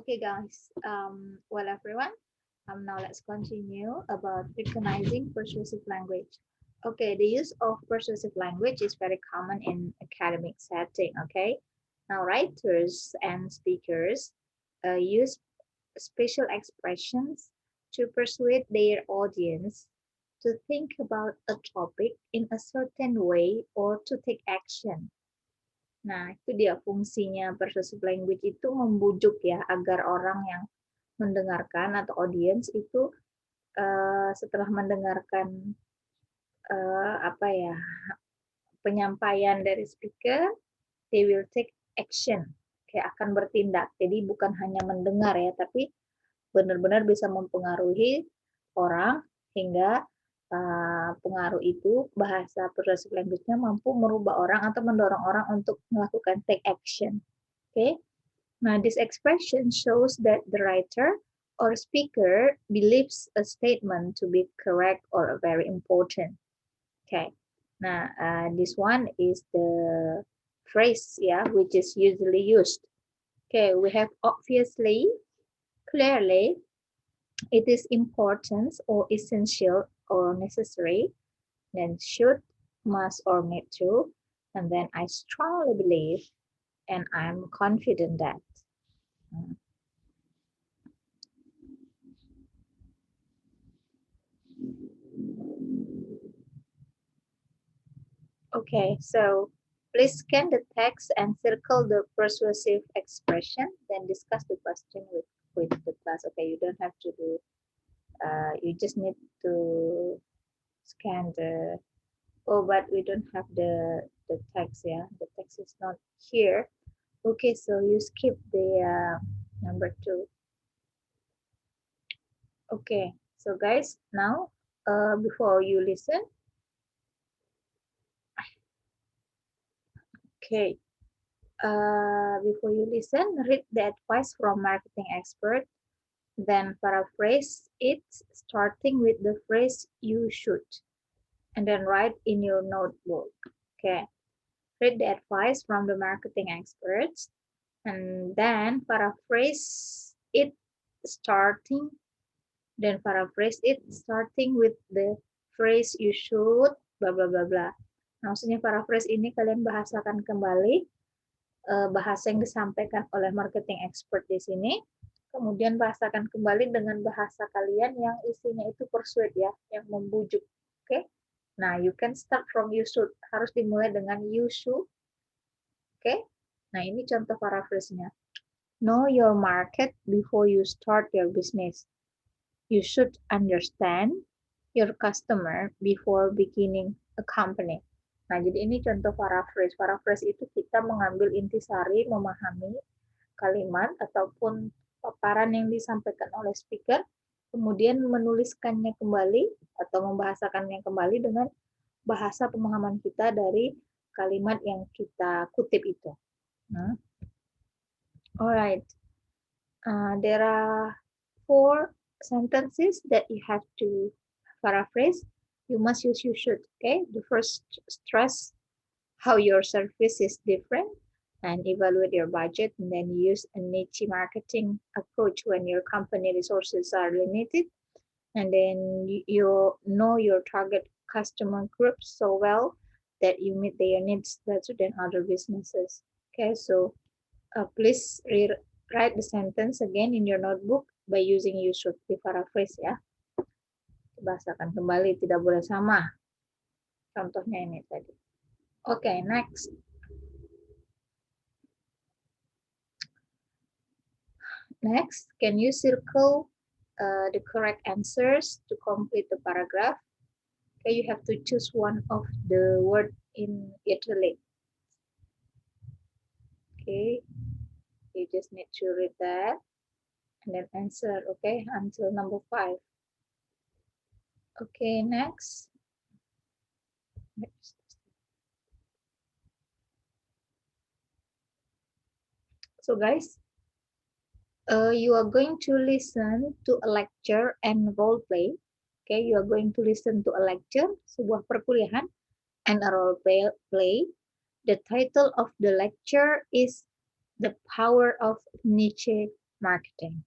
Okay, guys. Well, everyone. Now let's continue about recognizing persuasive language. Okay, the use of persuasive language is very common in academic setting. Okay, now writers and speakers use special expressions to persuade their audience to think about a topic in a certain way or to take action. Nah, itu dia fungsinya persuasive language itu membujuk ya agar orang yang mendengarkan atau audience itu setelah mendengarkan apa ya penyampaian dari speaker, they will take action, kayak akan bertindak. Jadi bukan hanya mendengar ya, tapi benar-benar bisa mempengaruhi orang hingga pengaruh itu bahasa persuasive language-nya mampu merubah orang atau mendorong orang untuk melakukan take action. Okay. Now, this expression shows that the writer or speaker believes a statement to be correct or very important. Okay. Now, this one is the phrase, yeah, which is usually used. Okay, we have obviously, clearly, it is important or essential or necessary, then should, must, or need to, and then I strongly believe, and I'm confident that. Okay, so please scan the text and circle the persuasive expression, then discuss the question with the class. Okay, you don't have to do, you just need to scan the, oh, but we don't have the text, yeah, the text is not here. Okay, so you skip the number 2. Okay, so guys, now before you listen, okay, before you listen, read the advice from marketing expert, then paraphrase it starting with the phrase you should, and then write in your notebook. Okay, read the advice from the marketing experts, and then paraphrase it starting with the phrase you should blah blah blah blah. Maksudnya paraphrase ini kalian bahasakan kembali bahasa yang disampaikan oleh marketing expert di sini, kemudian bahasakan kembali dengan bahasa kalian yang isinya itu persuade ya, yang membujuk. Oke. Nah, you can start from you should. Harus dimulai dengan you should. Oke. Nah, ini contoh paraphrase-nya. Know your market before you start your business. You should understand your customer before beginning a company. Nah, jadi ini contoh paraphrase. Paraphrase itu kita mengambil intisari, memahami kalimat ataupun paparan yang disampaikan oleh speaker, kemudian menuliskannya kembali atau membahasakannya kembali dengan bahasa pemahaman kita dari kalimat yang kita kutip itu. Alright, there are 4 sentences that you have to paraphrase. You must use you should. Okay, the first, stress how your service is different and evaluate your budget, and then use a niche marketing approach when your company resources are limited, and then you know your target customer group so well that you meet their needs better than other businesses. Okay, so please write the sentence again in your notebook by using you should. Di paraphrase ya. Bahasakan kembali, tidak boleh sama. Contohnya ini tadi. Okay, next. Next, can you circle the correct answers to complete the paragraph? Okay, you have to choose one of the word in italic. Okay, you just need to read that and then answer, okay, until number 5. Okay, next. So guys, you are going to listen to a lecture and role play. Okay, you are going to listen to a lecture, sebuah perkuliahan, and a role play. The title of the lecture is The Power of Niche marketing.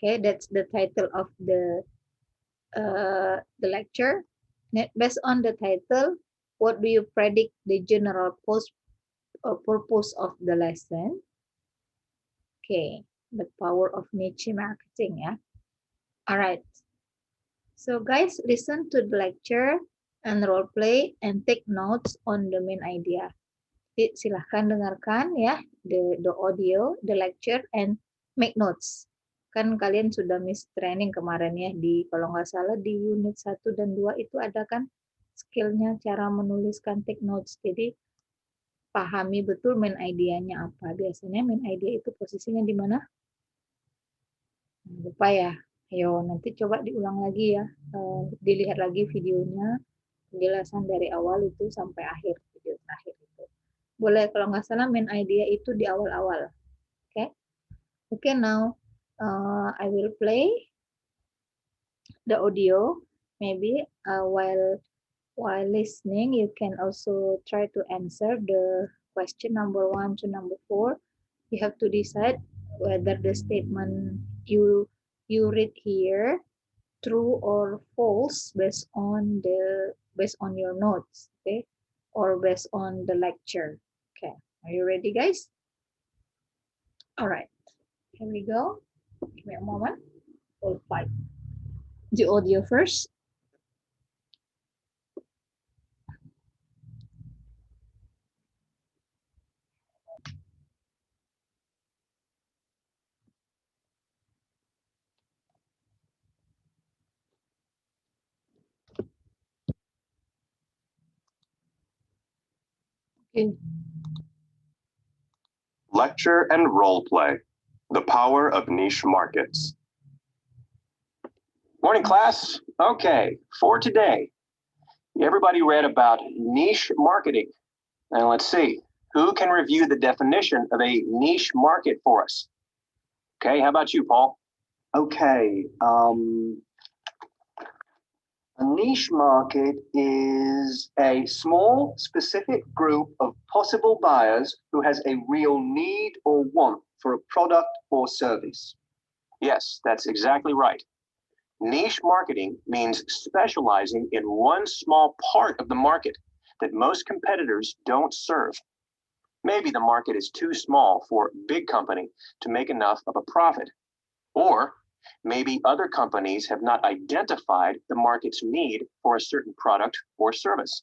Okay, that's the title of the lecture. Based on the title, what do you predict the general purpose of the lesson? Okay, the power of niche marketing, yeah. All right. So guys, listen to the lecture and role play and take notes on the main idea. Jadi, silahkan dengarkan ya the audio, the lecture and make notes. Kan kalian sudah miss training kemarin ya di kalau nggak salah di unit 1 dan 2 itu ada kan skillnya cara menuliskan take notes. Jadi pahami betul main idenya apa. Biasanya main idea itu posisinya di mana? Lupa ya. Ayo nanti coba diulang lagi ya. Dilihat lagi videonya, penjelasan dari awal itu sampai akhir video terakhir itu. Boleh kalau nggak salah main idea itu di awal-awal. Oke. Okay, now I will play the audio. Maybe while listening, you can also try to answer the question number 1 to number 4. You have to decide whether the statement you read here true or false based on your notes, okay, or based on the lecture. Okay, are you ready, guys? All right, here we go. Give me a moment. We'll find the audio first. Okay. Lecture and role play. The power of niche markets. Morning, class. Okay, for today, everybody read about niche marketing. And let's see, who can review the definition of a niche market for us? Okay, how about you, Paul? Okay, a niche market is a small, specific group of possible buyers who has a real need or want for a product or service. Yes, that's exactly right. Niche marketing means specializing in one small part of the market that most competitors don't serve. Maybe the market is too small for a big company to make enough of a profit. Or maybe other companies have not identified the market's need for a certain product or service.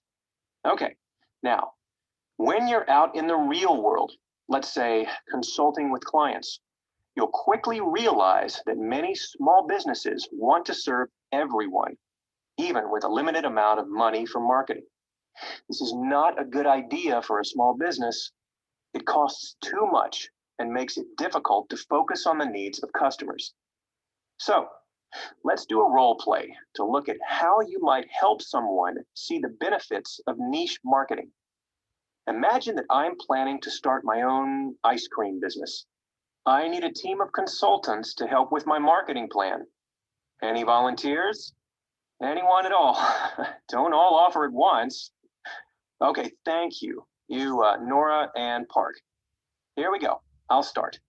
Okay, now, when you're out in the real world, let's say consulting with clients, you'll quickly realize that many small businesses want to serve everyone, even with a limited amount of money for marketing. This is not a good idea for a small business. It costs too much and makes it difficult to focus on the needs of customers. So, let's do a role play to look at how you might help someone see the benefits of niche marketing. Imagine that I'm planning to start my own ice cream business. I need a team of consultants to help with my marketing plan. Any volunteers? Anyone at all? Don't all offer at once. Okay, thank you. You, Nora and Park. Here we go. I'll start.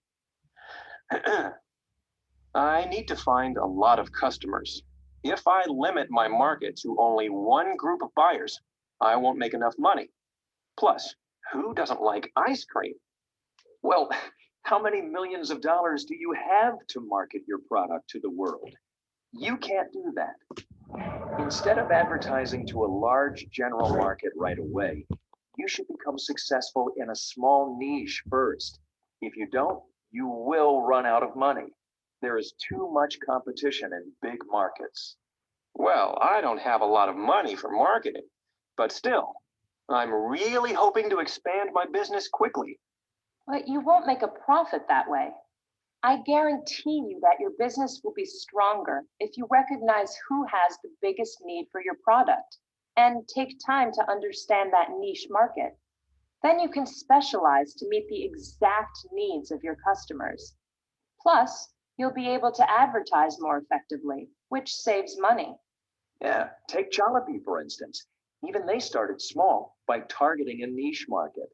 I need to find a lot of customers. If I limit my market to only one group of buyers, I won't make enough money. Plus, who doesn't like ice cream? Well, how many millions of dollars do you have to market your product to the world? You can't do that. Instead of advertising to a large general market right away, you should become successful in a small niche first. If you don't, you will run out of money. There is too much competition in big markets. Well, I don't have a lot of money for marketing, but still, I'm really hoping to expand my business quickly. But you won't make a profit that way. I guarantee you that your business will be stronger if you recognize who has the biggest need for your product and take time to understand that niche market. Then you can specialize to meet the exact needs of your customers. Plus, you'll be able to advertise more effectively, which saves money. Yeah, take Jollibee, for instance. Even they started small by targeting a niche market.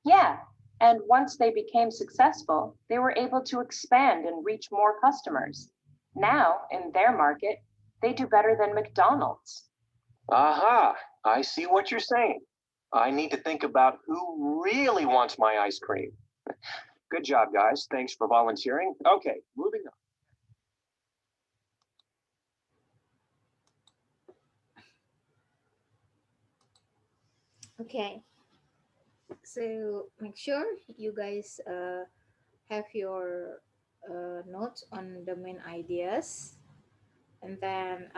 Yeah, And once they became successful, they were able to expand and reach more customers. Now, in their market, they do better than McDonald's. Aha, I see what you're saying. I need to think about who really wants my ice cream. Good job, guys. Thanks for volunteering. Okay, moving on. Okay, so make sure you guys have your notes on the main ideas, and then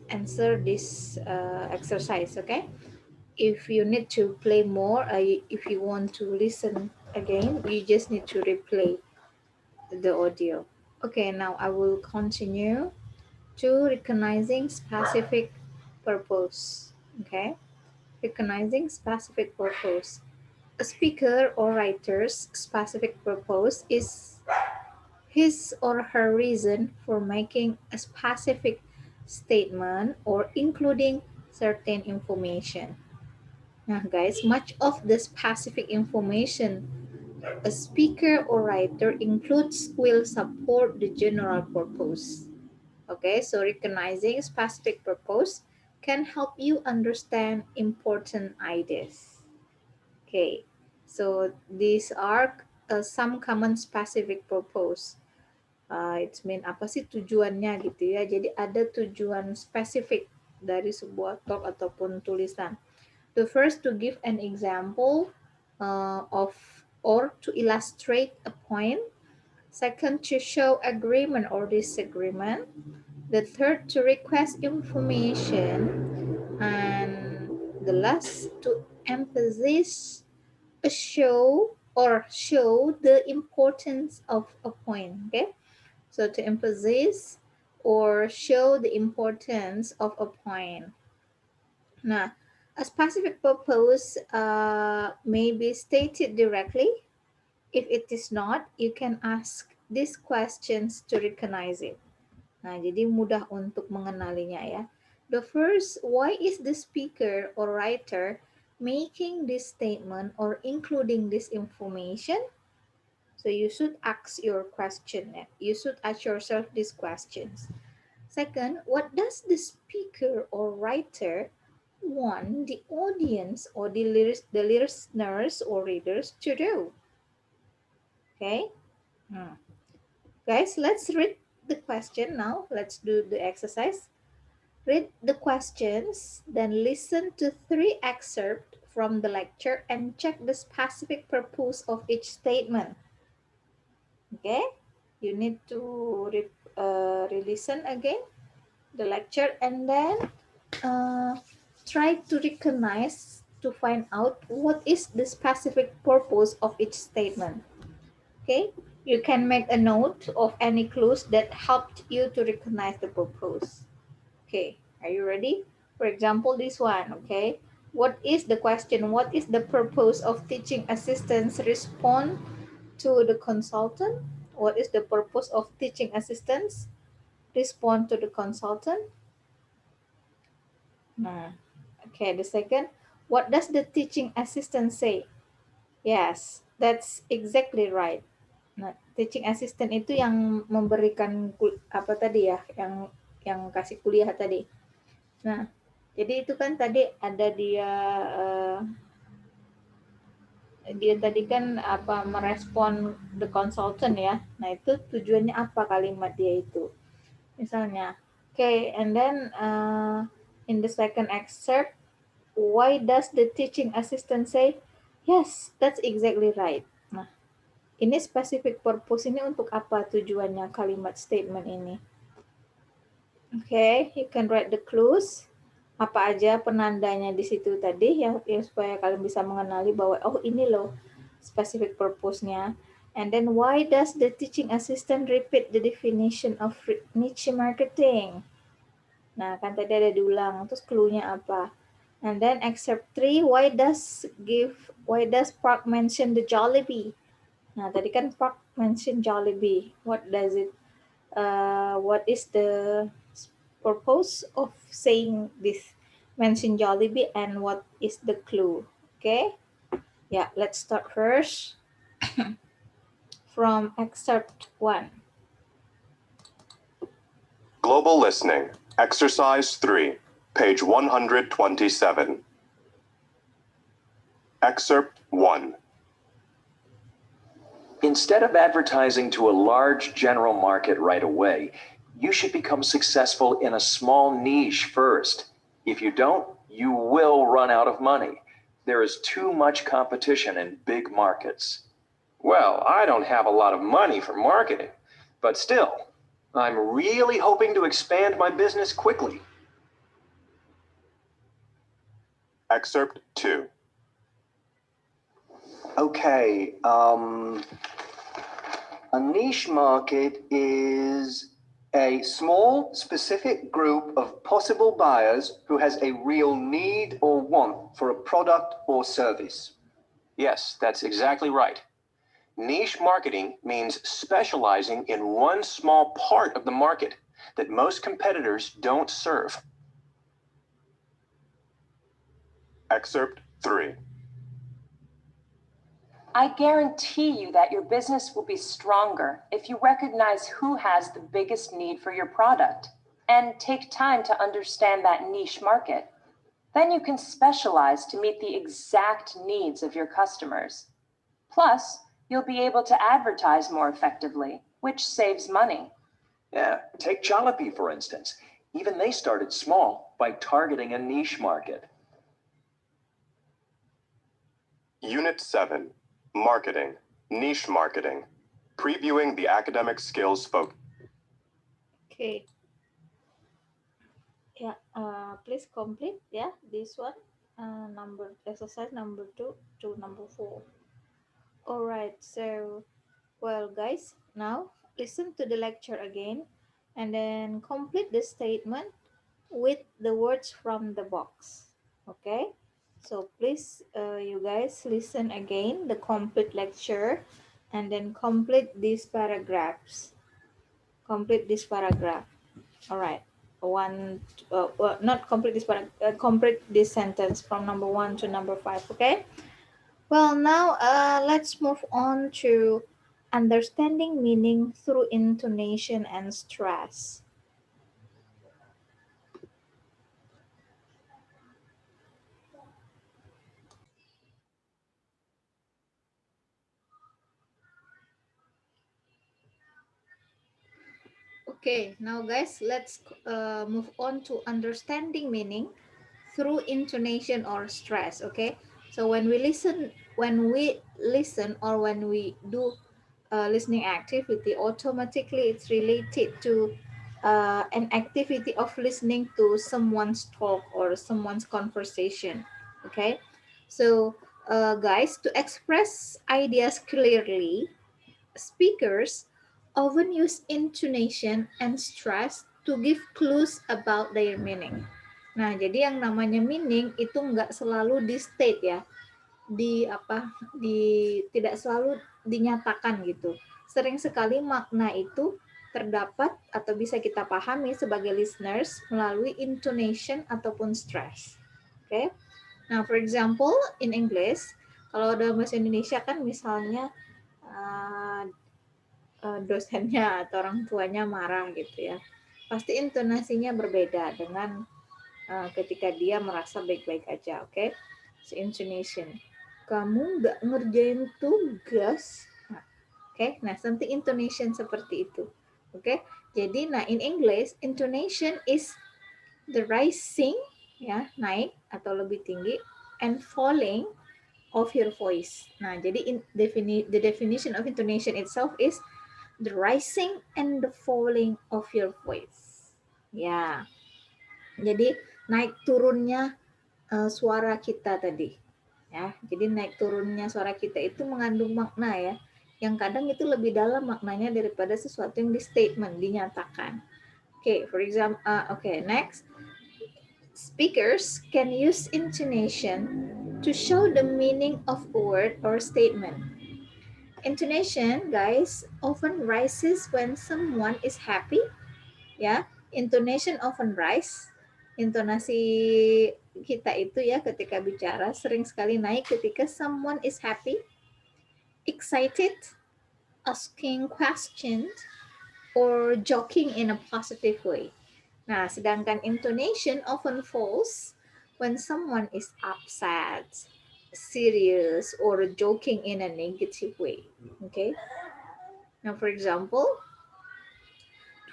answer this exercise. Okay, if you need to play more, if you want to listen again, you just need to replay the audio. Okay, now I will continue to recognizing specific purpose. Okay, recognizing specific purpose. A speaker or writer's specific purpose is his or her reason for making a specific statement or including certain information. Now, guys, much of the specific information a speaker or writer includes will support the general purpose. Okay, so recognizing specific purpose can help you understand important ideas. Okay, so these are some common specific purpose. It's mean apa sih tujuannya gitu ya. Jadi ada tujuan spesifik dari sebuah talk ataupun tulisan. The first to give an example of or to illustrate a point. Second to show agreement or disagreement. The third to request information. And the last to emphasize a show or show the importance of a point. Okay, so to emphasize or show the importance of a point. Now, a specific purpose may be stated directly. If it is not, you can ask these questions to recognize it. Nah, jadi mudah untuk mengenalinya ya. The first, why is the speaker or writer making this statement or including this information? So you should ask your question. You should ask yourself these questions. Second, what does the speaker or writer want the audience or the listeners or readers to do? Okay. Guys, let's read the question now. Let's do the exercise. Read the questions, then listen to 3 excerpts from the lecture and check the specific purpose of each statement. Okay, you need to re-listen again the lecture and then try to recognize to find out what is the specific purpose of each statement. Okay, you can make a note of any clues that helped you to recognize the purpose. Okay, are you ready? For example, this one, okay? What is the question? What is the purpose of teaching assistants respond to the consultant? What is the purpose of teaching assistants respond to the consultant? Okay, the second, what does the teaching assistant say? Yes, that's exactly right. Nah, teaching assistant itu yang memberikan apa tadi ya, yang kasih kuliah tadi. Nah, jadi itu kan tadi ada dia tadi kan apa merespon the consultant ya. Nah, itu tujuannya apa kalimat dia itu? Misalnya, okay, and then in the second excerpt, why does the teaching assistant say, yes, that's exactly right. Nah, ini specific purpose ini untuk apa tujuannya kalimat statement ini? Okay, you can write the clues. Apa aja penandanya di situ tadi yang supaya kalian bisa mengenali bahwa oh ini loh specific purpose-nya. And then why does the teaching assistant repeat the definition of niche marketing? Nah, kan tadi ada diulang. Terus clue-nya apa? And then excerpt 3, why does Park mention the Jollibee? Nah, tadi kan Park mention Jollibee. What does it what is the purpose of saying this mention Jollibee and what is the clue? Okay, Yeah, let's start first from excerpt 1. Global Listening, Exercise 3, page 127. Excerpt 1. Instead of advertising to a large general market right away, you should become successful in a small niche first. If you don't, you will run out of money. There is too much competition in big markets. Well, I don't have a lot of money for marketing, but still, I'm really hoping to expand my business quickly. Excerpt 2. Okay, a niche market is a small, specific group of possible buyers who has a real need or want for a product or service. Yes, that's exactly right. Niche marketing means specializing in one small part of the market that most competitors don't serve. Excerpt 3. I guarantee you that your business will be stronger if you recognize who has the biggest need for your product and take time to understand that niche market. Then you can specialize to meet the exact needs of your customers. Plus, you'll be able to advertise more effectively, which saves money. Yeah, take Jollibee, for instance. Even they started small by targeting a niche market. Unit 7, Marketing, Niche Marketing, Previewing the Academic Skills Focus. Okay. Yeah, please complete, yeah, this one, exercise number 2 to number 4. All right, so, well, guys, now listen to the lecture again and then complete the statement with the words from the box. Okay, so please, you guys listen again the complete lecture and then complete these paragraphs. Complete this paragraph. All right. Well, not complete this paragraph, complete this sentence from number 1 to number 5. Okay. Well, now let's move on to understanding meaning through intonation and stress. Okay, now guys, let's move on to understanding meaning through intonation or stress. Okay, so when we listen or when we do listening activity, automatically it's related to an activity of listening to someone's talk or someone's conversation. Okay, so guys, to express ideas clearly, speakers often use intonation and stress to give clues about their meaning. Nah, jadi yang namanya meaning itu nggak selalu di state ya, tidak selalu dinyatakan gitu. Sering sekali makna itu terdapat atau bisa kita pahami sebagai listeners melalui intonation ataupun stress. Oke. Okay? Nah, for example, in English, kalau dalam bahasa Indonesia kan misalnya dosennya atau orang tuanya marah gitu ya, pasti intonasinya berbeda dengan ketika dia merasa baik-baik aja. Oke, okay? So, intonation, kamu nggak ngerjain tugas. Oke, okay? Nah something intonation seperti itu. Oke, okay? Jadi nah in English intonation is the rising, ya, naik atau lebih tinggi, and falling of your voice. Nah jadi the definition of intonation itself is the rising and the falling of your voice. Ya, jadi naik turunnya suara kita tadi. Ya, jadi naik turunnya suara kita itu mengandung makna ya, yang kadang itu lebih dalam maknanya daripada sesuatu yang di statement, dinyatakan. Okay, for example, next. Speakers can use intonation to show the meaning of a word or statement. Intonation, guys, often rises when someone is happy. Ya, intonation often rise. Intonasi kita itu ya ketika bicara sering sekali naik ketika someone is happy, excited, asking questions, or joking in a positive way. Nah, sedangkan intonation often falls when someone is upset, serious, or joking in a negative way. Okay. Now, for example,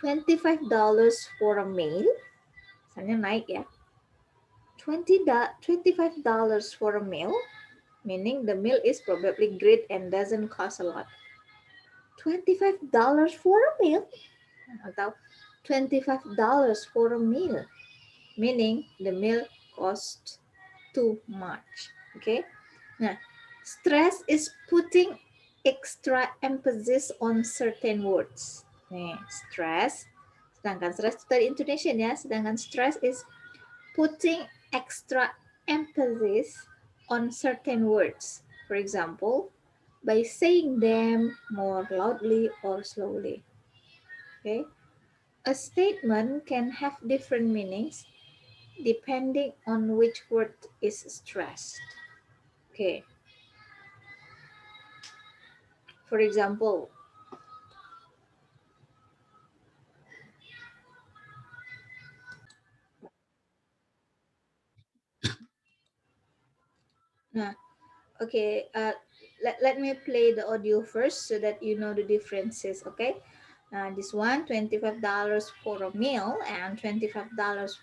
$25 for a meal. Misalnya naik ya. $25 for a meal, meaning the meal is probably great and doesn't cost a lot. $25 for a meal atau $25 for a meal, meaning the meal cost too much. Okay. Nah, stress is putting extra emphasis on certain words. Nih, stress. Sedangkan stress itu tadi intonation ya. Sedangkan stress is putting extra emphasis on certain words. For example, by saying them more loudly or slowly. Okay. A statement can have different meanings depending on which word is stressed. Okay. For example, nah, okay, let me play the audio first so that you know the differences, okay? This one, $25 for a meal and $25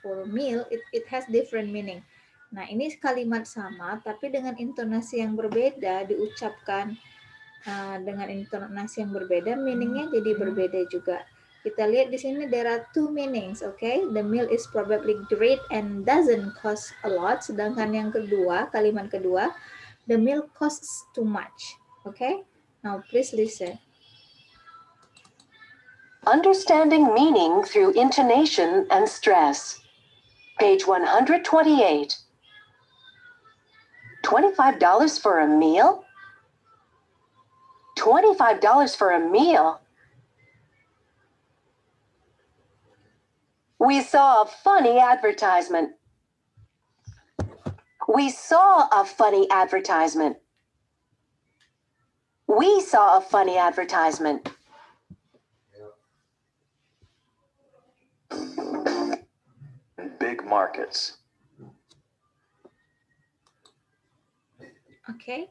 for a meal, it has different meaning. Nah, ini kalimat sama, tapi dengan intonasi yang berbeda, diucapkan dengan intonasi yang berbeda, meaningnya jadi berbeda juga. Kita lihat di sini there are two meanings, okay? The meal is probably great and doesn't cost a lot. Sedangkan yang kedua, kalimat kedua, the meal costs too much, okay? Now please listen. Understanding meaning through intonation and stress. Page 128. $25 for a meal? $25 for a meal? We saw a funny advertisement. We saw a funny advertisement. We saw a funny advertisement. Big markets. Okay.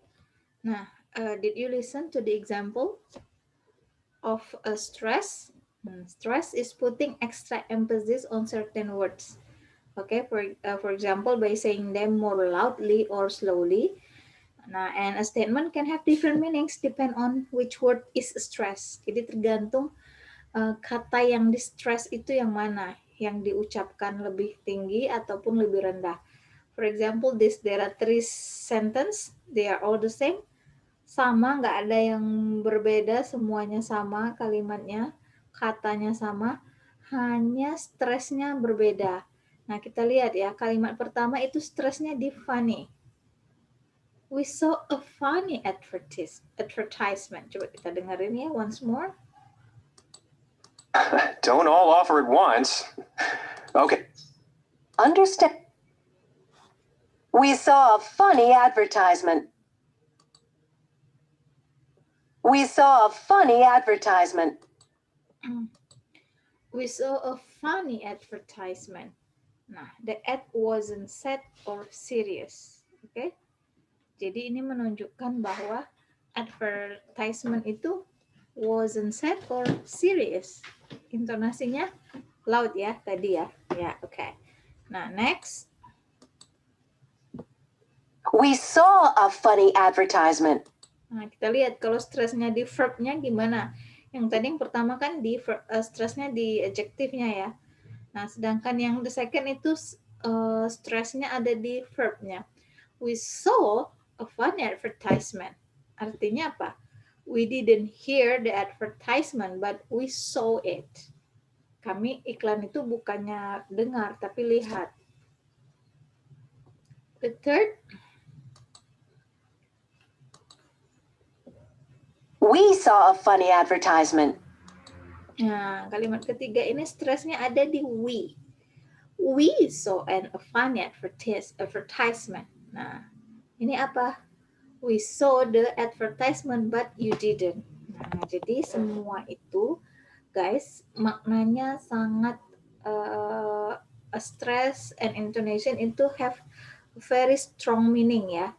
Nah, did you listen to the example of a stress? Stress is putting extra emphasis on certain words. Okay, for example, by saying them more loudly or slowly. Nah, and a statement can have different meanings depend on which word is stress. Jadi tergantung kata yang di stress itu yang mana, yang diucapkan lebih tinggi ataupun lebih rendah. For example, there are three sentences, they are all the same. Sama, nggak ada yang berbeda, semuanya sama kalimatnya, katanya sama, hanya stresnya berbeda. Nah, kita lihat ya, kalimat pertama itu stresnya di funny. We saw a funny advertisement. Coba kita dengerin ya once more. Don't all offer at once. Okay. Understand. We saw a funny advertisement. We saw a funny advertisement. We saw a funny advertisement. Nah, the ad wasn't sad or serious. Okay? Jadi ini menunjukkan bahwa advertisement itu wasn't sad or serious. Intonasinya loud ya tadi ya. Ya, okay. Nah, next. We saw a funny advertisement. Nah, kita lihat kalau stresnya di verb-nya gimana. Yang tadi yang pertama kan di stresnya di adjektifnya ya. Nah, sedangkan yang the second itu stresnya ada di verb-nya. We saw a funny advertisement. Artinya apa? We didn't hear the advertisement, but we saw it. Kami iklan itu bukannya dengar, tapi lihat. The third, we saw a funny advertisement. nah, kalimat ketiga ini stresnya ada di we. we saw a funny advertisement. Nah, ini apa? We saw the advertisement but you didn't. Nah, jadi semua itu guys maknanya sangat stress and intonation itu have very strong meaning ya.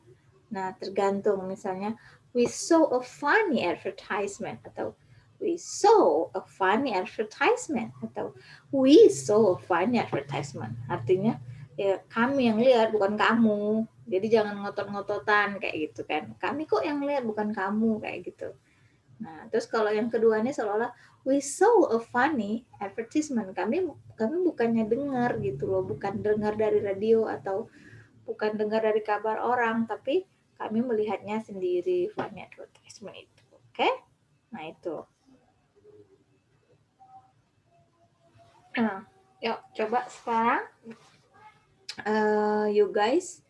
Nah, tergantung misalnya we saw a funny advertisement atau we saw a funny advertisement atau we saw a funny advertisement. Artinya ya kami yang lihat bukan kamu. Jadi jangan ngotot-ngototan kayak gitu kan. Kami kok yang lihat bukan kamu kayak gitu. Nah, terus kalau yang kedua ini seolah-olah we saw a funny advertisement. Kami bukannya dengar gitu loh, bukan dengar dari radio atau bukan dengar dari kabar orang, tapi kami melihatnya sendiri funny advertisement itu. Oke? Nah, itu. Nah, yuk coba sekarang you guys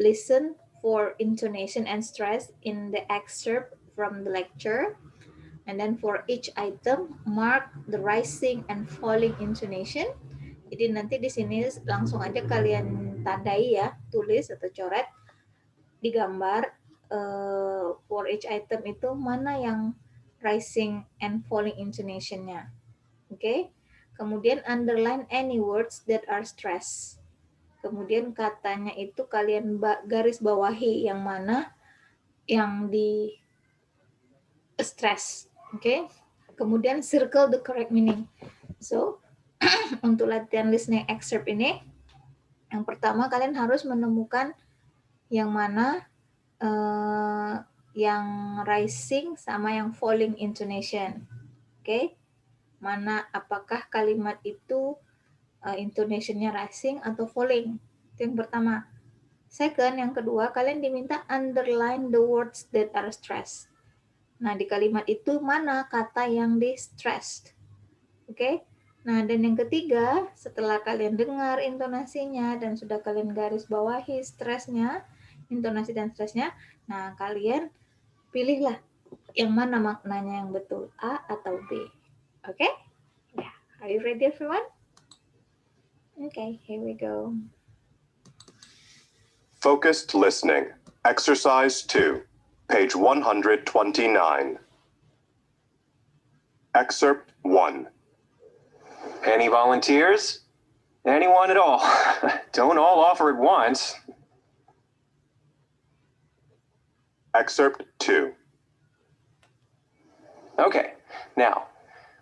listen for intonation and stress in the excerpt from the lecture. And then for each item, mark the rising and falling intonation. Jadi nanti di sini langsung aja kalian tandai ya, tulis atau coret di gambar for each item itu mana yang rising and falling intonation-nya. Oke. Kemudian underline any words that are stressed. Kemudian katanya itu kalian garis bawahi yang mana yang di stress. Oke. Kemudian circle the correct meaning. So, untuk latihan listening excerpt ini, yang pertama kalian harus menemukan yang mana yang rising sama yang falling intonation. Oke. Mana apakah kalimat itu intonation-nya rising atau falling. Itu yang pertama. Second, yang kedua, kalian diminta underline the words that are stressed. Nah, di kalimat itu mana kata yang di-stressed. Oke? Nah, dan yang ketiga, setelah kalian dengar intonasinya dan sudah kalian garis bawahi stresnya, intonasi dan stresnya, nah kalian pilihlah yang mana maknanya yang betul, A atau B. Oke? Yeah. Are you ready, everyone? Okay, here we go. Focused listening. Exercise 2. Page 129. Excerpt 1. Any volunteers? Anyone at all? Don't all offer at once. Excerpt 2. Okay, now,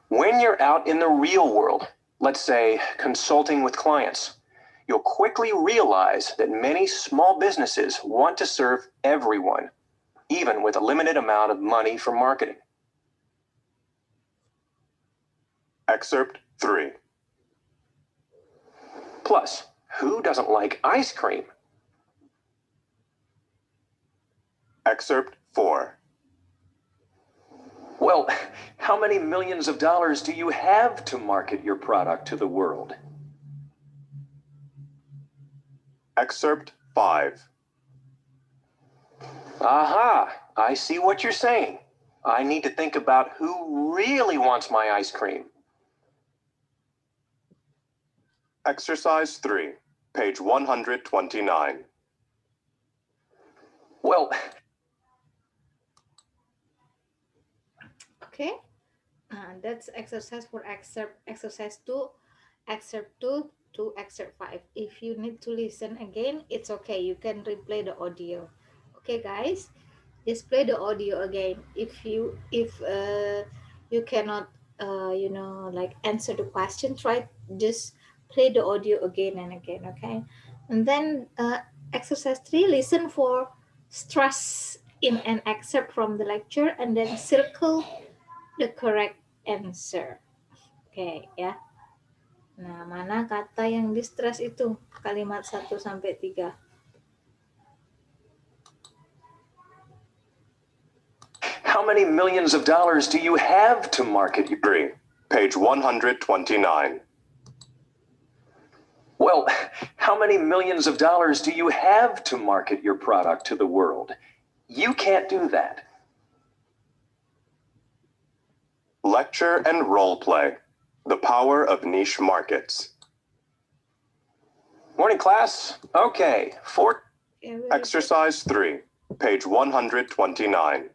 when you're out in the real world, let's say consulting with clients, you'll quickly realize that many small businesses want to serve everyone, even with a limited amount of money for marketing. Excerpt 3. Plus, who doesn't like ice cream? Excerpt 4. Well, how many millions of dollars do you have to market your product to the world? Excerpt 5. Aha, I see what you're saying. I need to think about who really wants my ice cream. Exercise 3, page 129. Well, Okay, that's exercise for exercise 2, excerpt 2 to excerpt 5. If you need to listen again, it's okay. You can replay the audio. Okay, guys, just play the audio again. If you cannot like answer the question, try just play the audio again and again. Okay, and then exercise 3, listen for stress in an excerpt from the lecture and then circle the correct answer. Oke, ya. Nah, mana kata yang di-stress itu? Kalimat 1 sampai 3. how many millions of dollars do you have to market your... 3, page 129. Well, how many millions of dollars do you have to market your product to the world? You can't do that. Lecture and role play. The power of niche markets. Morning, class. Okay, Exercise 3, page 129.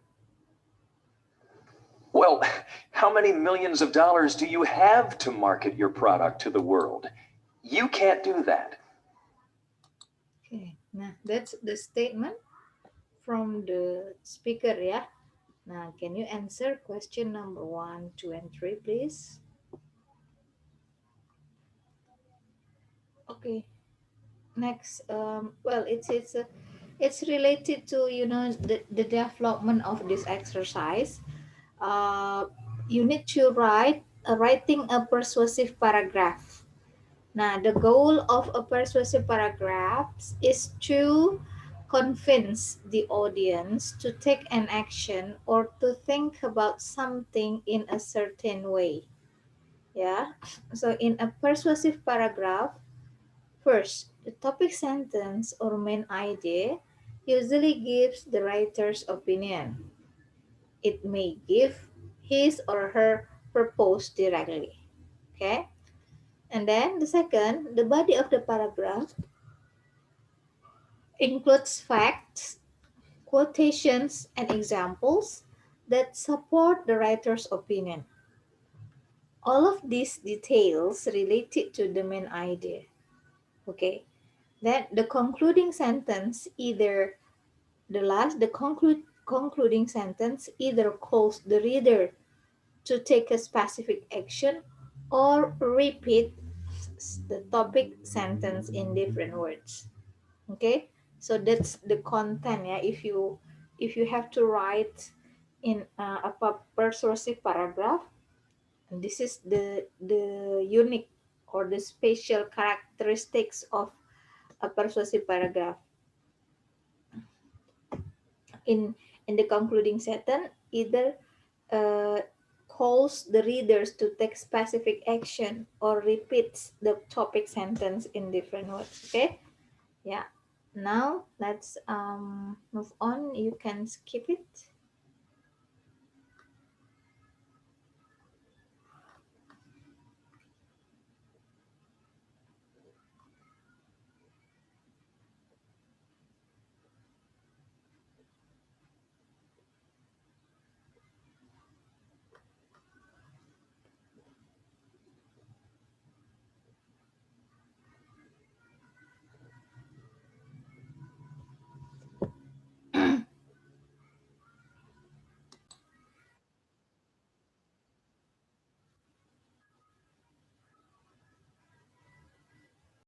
Well, how many millions of dollars do you have to market your product to the world? You can't do that. Okay, nah, that's the statement from the speaker, yeah. Now, can you answer question number 1, 2, and 3, please? Okay. Next, well, it's related to the development of this exercise. You need to writing a persuasive paragraph. Now, the goal of a persuasive paragraph is to convince the audience to take an action or to think about something in a certain way. Yeah. So, in a persuasive paragraph, first, the topic sentence or main idea usually gives the writer's opinion. It may give his or her purpose directly. Okay? And then the second, the body of the paragraph includes facts, quotations, and examples that support the writer's opinion. All of these details related to the main idea. Okay? Then the concluding sentence either concluding sentence either calls the reader to take a specific action or repeat the topic sentence in different words. Okay, so that's the content. Yeah, if you have to write in a persuasive paragraph, this is the unique or the special characteristics of a persuasive paragraph. In the concluding sentence, either uh, calls the readers to take specific action or repeats the topic sentence in different words. Okay, yeah. Now let's move on. You can skip it.